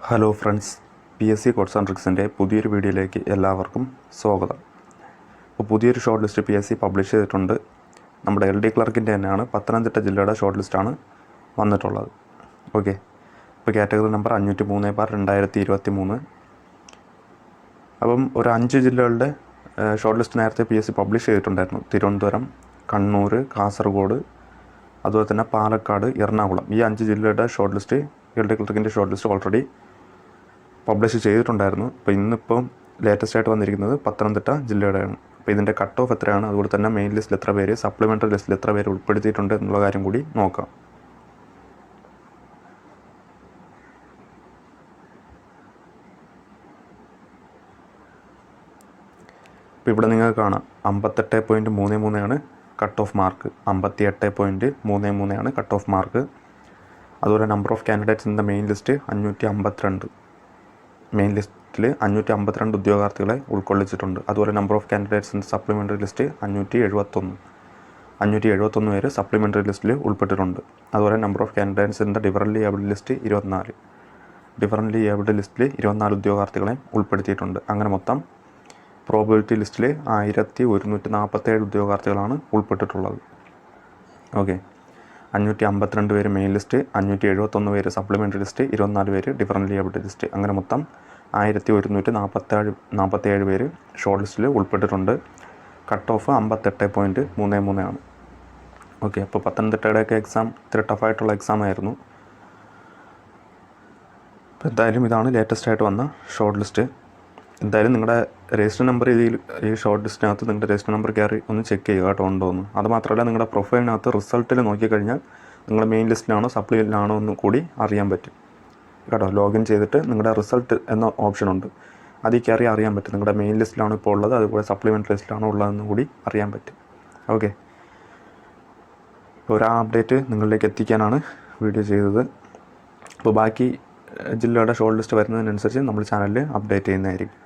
Hello friends, PSC codes and ട്രിക്സിൻ്റെ പുതിയൊരു വീഡിയോയിലേക്ക് എല്ലാവർക്കും സ്വാഗതം. അപ്പോൾ പുതിയൊരു ഷോർട്ട് ലിസ്റ്റ് PSC പബ്ലിഷ് ചെയ്തിട്ടുണ്ട്. നമ്മുടെ LD ക്ലർക്കിൻ്റെ തന്നെയാണ്. പത്തനംതിട്ട ജില്ലയുടെ ഷോർട്ട് ലിസ്റ്റാണ് വന്നിട്ടുള്ളത്. ഓക്കെ, ഇപ്പോൾ കാറ്റഗറി നമ്പർ 503/2023. അപ്പം ഒരു 5 ജില്ലകളുടെ ഷോർട്ട് ലിസ്റ്റ് നേരത്തെ PSC പബ്ലിഷ് ചെയ്തിട്ടുണ്ടായിരുന്നു. തിരുവനന്തപുരം, കണ്ണൂർ, കാസർഗോഡ്, അതുപോലെ തന്നെ പാലക്കാട്, എറണാകുളം. ഈ 5 ജില്ലയുടെ ഷോർട്ട് ലിസ്റ്റ് LD ക്ലർക്കിൻ്റെ ഷോർട്ട് ലിസ്റ്റ് ഓൾറെഡി പബ്ലിഷ് ചെയ്തിട്ടുണ്ടായിരുന്നു. അപ്പോൾ ഇന്നിപ്പം ലേറ്റസ്റ്റ് ആയിട്ട് വന്നിരിക്കുന്നത് പത്തനംതിട്ട ജില്ലയുടെയാണ്. അപ്പോൾ ഇതിൻ്റെ കട്ട് ഓഫ് എത്രയാണ്, അതുപോലെ തന്നെ മെയിൻ ലിസ്റ്റിൽ എത്ര പേര്, സപ്ലിമെൻ്ററി ലിസ്റ്റിൽ എത്ര പേര് ഉൾപ്പെടുത്തിയിട്ടുണ്ട് എന്നുള്ള കാര്യം കൂടി നോക്കാം. ഇപ്പോൾ ഇവിടെ നിങ്ങൾക്ക് കാണാം 58.33 cut off mark, 58.33 cut off mark. അതുപോലെ number of candidates in the main list 552. Main ലിസ്റ്റിൽ 552 ഉദ്യോഗാർത്ഥികളെ ഉൾക്കൊള്ളിച്ചിട്ടുണ്ട്. അതുപോലെ number of candidates in supplementary list 571 പേര് സപ്ലിമെൻ്ററി ലിസ്റ്റിൽ ഉൾപ്പെട്ടിട്ടുണ്ട്. അതുപോലെ number of candidates in the differently abled list 24. Differently abled ലിസ്റ്റിൽ 24 ഉദ്യോഗാർത്ഥികളെ ഉൾപ്പെടുത്തിയിട്ടുണ്ട്. അങ്ങനെ മൊത്തം പ്രോബബിലിറ്റി ലിസ്റ്റിൽ 1147 ഉദ്യോഗാർത്ഥികളാണ് ഉൾപ്പെട്ടിട്ടുള്ളത്. ഓക്കെ, 552 പേര് മെയിൻ ലിസ്റ്റ്, 571 പേര് സപ്ലിമെൻ്ററി ലിസ്റ്റ്, 24 പേര് ഡിഫറൻ്റ്ലി ഏബിൾഡ് ലിസ്റ്റ്. അങ്ങനെ മൊത്തം 1147 പേര് ഷോർട്ട് ലിസ്റ്റിൽ ഉൾപ്പെട്ടിട്ടുണ്ട്. Cut off 58.33. ഓക്കെ, അപ്പോൾ പത്തനംതിട്ടയുടെയൊക്കെ എക്സാം ഇത്തിരി ടഫായിട്ടുള്ള എക്സാം ആയിരുന്നു. അപ്പോൾ എന്തായാലും ഇതാണ് ലേറ്റസ്റ്റ് ആയിട്ട് വന്ന ഷോർട്ട് ലിസ്റ്റ്. എന്തായാലും നിങ്ങളുടെ രജിസ്റ്റർ നമ്പർ ഈ ഷോർട്ട് ലിസ്റ്റിനകത്ത് നിങ്ങളുടെ രജിസ്റ്റർ നമ്പർ കയറി ഒന്ന് ചെക്ക് ചെയ്യുക കേട്ടോ, ഉണ്ടോ എന്ന്. അത് മാത്രമല്ല, നിങ്ങളുടെ പ്രൊഫൈലിനകത്ത് റിസൾട്ടിൽ നോക്കിക്കഴിഞ്ഞാൽ നിങ്ങൾ മെയിൻ ലിസ്റ്റിലാണോ സപ്ലിയിലാണോ എന്ന് കൂടി അറിയാൻ പറ്റും കേട്ടോ. ലോഗിൻ ചെയ്തിട്ട് നിങ്ങളുടെ റിസൾട്ട് എന്ന ഓപ്ഷൻ ഉണ്ട്, അതിൽ കയറി അറിയാൻ പറ്റും നിങ്ങളുടെ മെയിൻ ലിസ്റ്റിലാണോ ഇപ്പോൾ ഉള്ളത്, അതുപോലെ സപ്ലിമെൻ്ററി ലിസ്റ്റിലാണോ ഉള്ളതെന്ന് കൂടി അറിയാൻ പറ്റും. ഓക്കെ, ഒരു അപ്ഡേറ്റ് നിങ്ങളിലേക്ക് എത്തിക്കാനാണ് വീഡിയോ ചെയ്തത്. അപ്പോൾ ബാക്കി ജില്ലയുടെ ഷോർട്ട് ലിസ്റ്റ് വരുന്നതിനനുസരിച്ച് നമ്മൾ ചാനലിൽ അപ്ഡേറ്റ് ചെയ്യുന്നതായിരിക്കും.